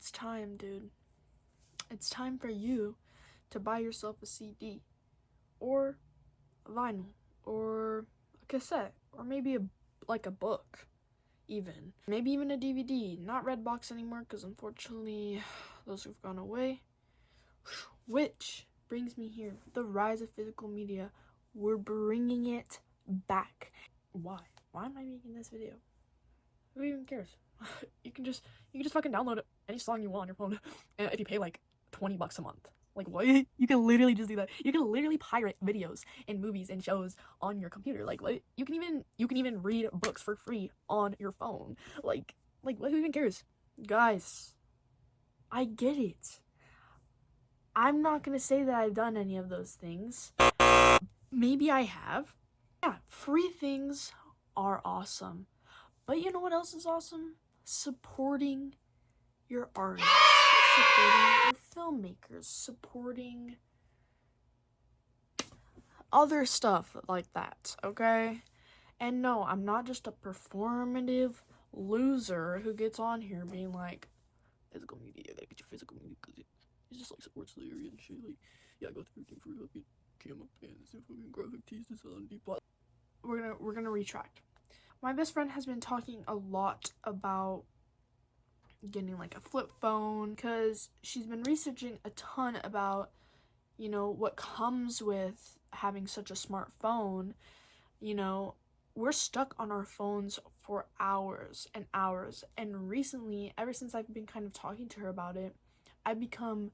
It's time, dude. It's time for you to buy yourself a CD or a vinyl or a cassette or maybe a book even. Maybe even a DVD. Not Redbox anymore because unfortunately those have gone away. Which brings me here. The rise of physical media. We're bringing it back. Why? Why am I making this video? Who even cares? You can just fucking download any song you want on your phone, and if you pay like $20 a month. Like, what? You can literally just do that. You can literally pirate videos and movies and shows on your computer. Like, what? You can even read books for free on your phone. Like what? Who even cares? Guys, I get it. I'm not gonna say that I've done any of those things. Maybe I have. Yeah, free things are awesome. But you know what else is awesome? Supporting your artists, supporting your filmmakers, supporting other stuff like that, okay? And no, I'm not just a performative loser who gets on here being like, physical media, you gotta get your physical media because it's just like sports theory and shit. Like, yeah, I go through everything for fucking camera and this fucking graphic tees, this LND plot. We're gonna retract. My best friend has been talking a lot about getting like a flip phone because she's been researching a ton about, you know, what comes with having such a smartphone. You know, we're stuck on our phones for hours and hours, and recently, ever since I've been kind of talking to her about it, I've become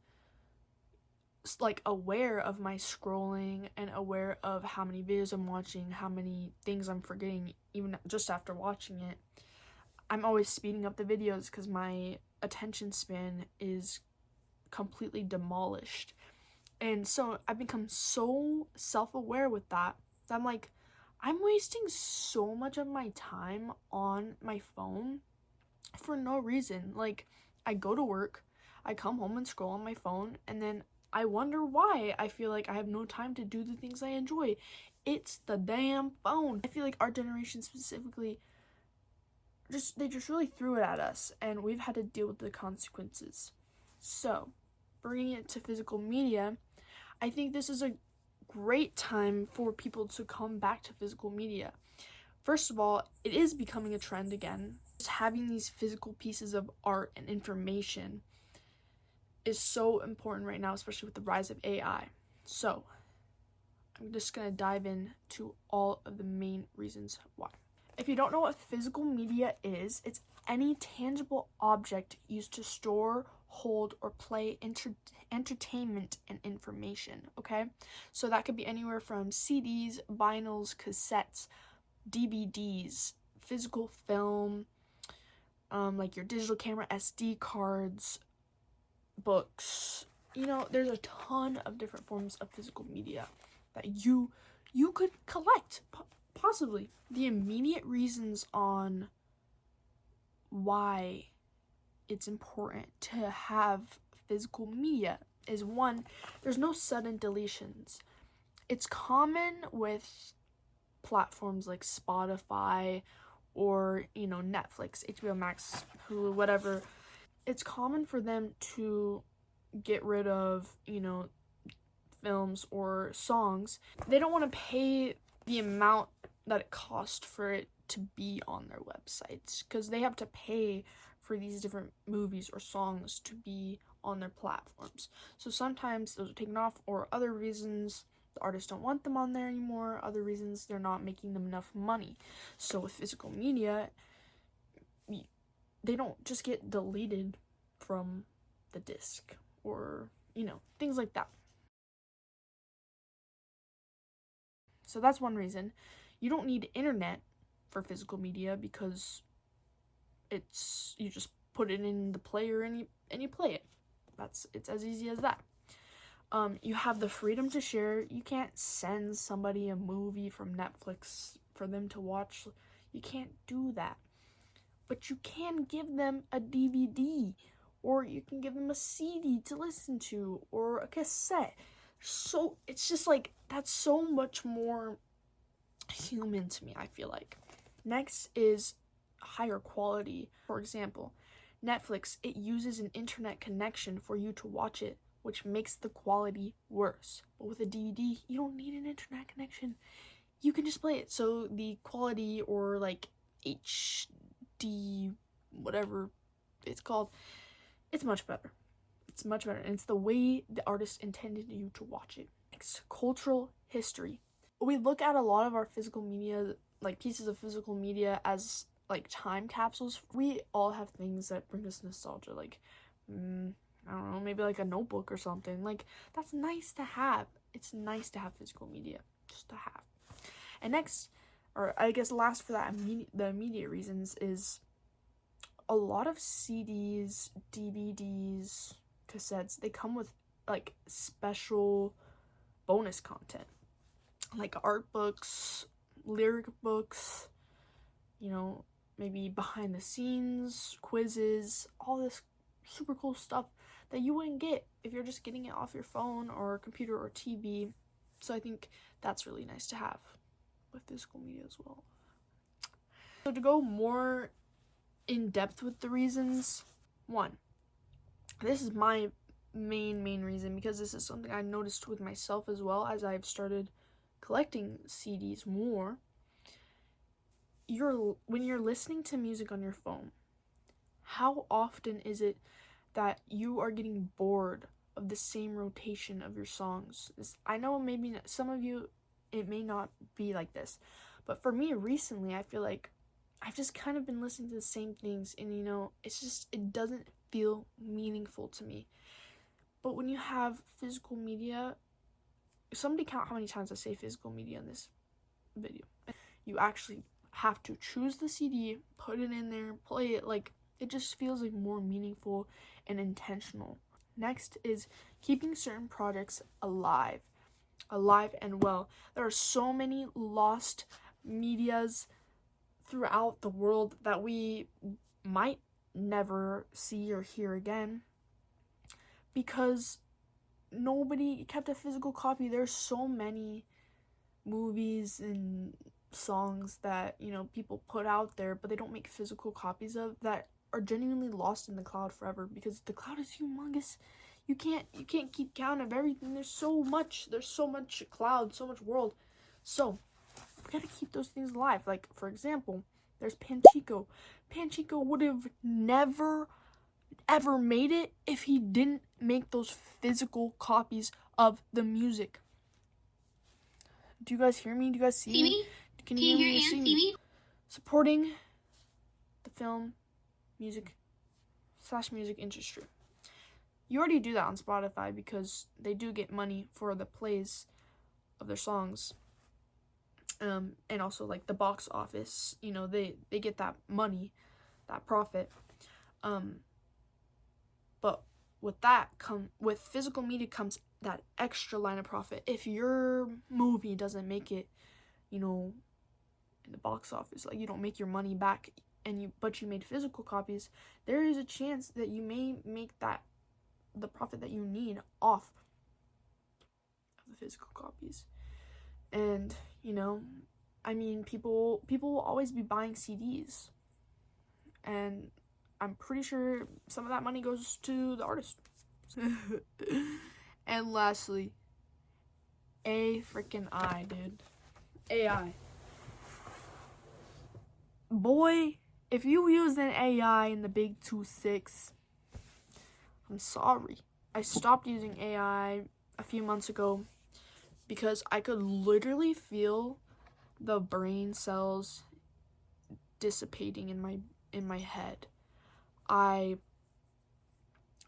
like aware of my scrolling and aware of how many videos I'm watching, how many things I'm forgetting even just after watching it. I'm always speeding up the videos because my attention span is completely demolished. And so I've become so self-aware with that I'm like, I'm wasting so much of my time on my phone for no reason. Like, I go to work, I come home and scroll on my phone, and then I wonder why I feel like I have no time to do the things I enjoy. It's the damn phone. I feel like our generation specifically, they just really threw it at us, and we've had to deal with the consequences. So, bringing it to physical media, I think this is a great time for people to come back to physical media. First of all, it is becoming a trend again. Just having these physical pieces of art and information is so important right now, especially with the rise of AI. So, I'm just going to dive into all of the main reasons why. If you don't know what physical media is, it's any tangible object used to store, hold, or play entertainment and information, okay? So that could be anywhere from CDs, vinyls, cassettes, DVDs, physical film, like your digital camera, SD cards, books. You know, there's a ton of different forms of physical media that you could collect, possibly. The immediate reasons on why it's important to have physical media is, one, there's no sudden deletions. It's common with platforms like Spotify or, you know, Netflix, HBO Max, Hulu, whatever. It's common for them to get rid of, you know, films or songs. They don't want to pay the amount that it costs for it to be on their websites because they have to pay for these different movies or songs to be on their platforms. So sometimes those are taken off, or other reasons the artists don't want them on there anymore, other reasons they're not making them enough money. So with physical media, they don't just get deleted from the disc or, you know, things like that. So that's one reason. You don't need internet for physical media because you just put it in the player and you play it. It's as easy as that. You have the freedom to share. You can't send somebody a movie from Netflix for them to watch. You can't do that. But you can give them a DVD, or you can give them a CD to listen to, or a cassette. So it's just like, that's so much more human to me, I feel like. Next is higher quality. For example, Netflix, it uses an internet connection for you to watch it, which makes the quality worse. But with a DVD, you don't need an internet connection. You can just play it. So the quality, or like HD, whatever it's called, it's much better. It's much better. And it's the way the artist intended you to watch it. Next, cultural history. We look at a lot of our physical media, like pieces of physical media, as like time capsules. We all have things that bring us nostalgia, like I don't know, maybe like a notebook or something. Like, that's nice to have. It's nice to have physical media, just to have. And next, or I guess last for that, the immediate reasons is a lot of CDs, DVDs, cassettes, they come with like special bonus content, like art books, lyric books, you know, maybe behind the scenes, quizzes, all this super cool stuff that you wouldn't get if you're just getting it off your phone or computer or TV. So I think that's really nice to have with physical media as well. So to go more in depth with the reasons, one, this is my main reason, because this is something I noticed with myself as well as I've started collecting CDs more. When you're listening to music on your phone, how often is it that you are getting bored of the same rotation of your songs? I know maybe some of you, it may not be like this, but for me recently, I feel like I've just kind of been listening to the same things, and you know, it doesn't feel meaningful to me. But when you have physical media, somebody count how many times I say physical media in this video. You actually have to choose the CD, put it in there, play it. Like, it just feels like more meaningful and intentional. Next is keeping certain projects alive and well. There are so many lost medias throughout the world that we might never see or hear again because nobody kept a physical copy. There's so many movies and songs that, you know, people put out there, but they don't make physical copies of, that are genuinely lost in the cloud forever, because the cloud is humongous. You can't keep count of everything. There's so much cloud, so much world. So we gotta keep those things alive. Like, for example, there's Panchico. Panchico would have never ever made it if he didn't make those physical copies of the music. Do you guys hear me? Do you guys see me? Can you hear me or see me? Supporting the film, music industry. You already do that on Spotify because they do get money for the plays of their songs. And also like the box office, you know, they get that money, that profit. But with physical media comes that extra line of profit. If your movie doesn't make it, you know, in the box office, like you don't make your money back, but you made physical copies, there is a chance that you may make the profit that you need off of the physical copies. And, you know, I mean, people will always be buying CDs, and I'm pretty sure some of that money goes to the artist. And lastly, AI, dude. AI. Boy, if you use an AI in the Big 2-6, I'm sorry. I stopped using AI a few months ago because I could literally feel the brain cells dissipating in my head. I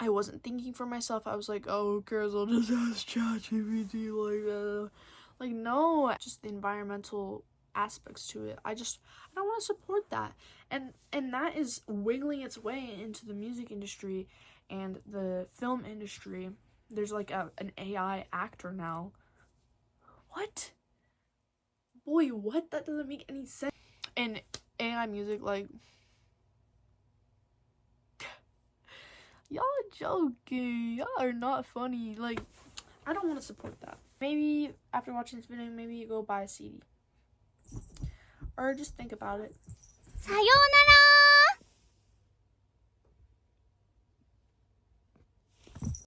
wasn't thinking for myself. I was like, oh, cares, I'll just ask ChatGPT like no, just the environmental aspects to it. I don't want to support that. And that is wiggling its way into the music industry and the film industry. There's like an AI actor now. What? Boy, what? That doesn't make any sense. And AI music, like, y'all are joking. Y'all are not funny. Like, I don't want to support that. Maybe after watching this video, maybe you go buy a CD. Or just think about it. Sayonara!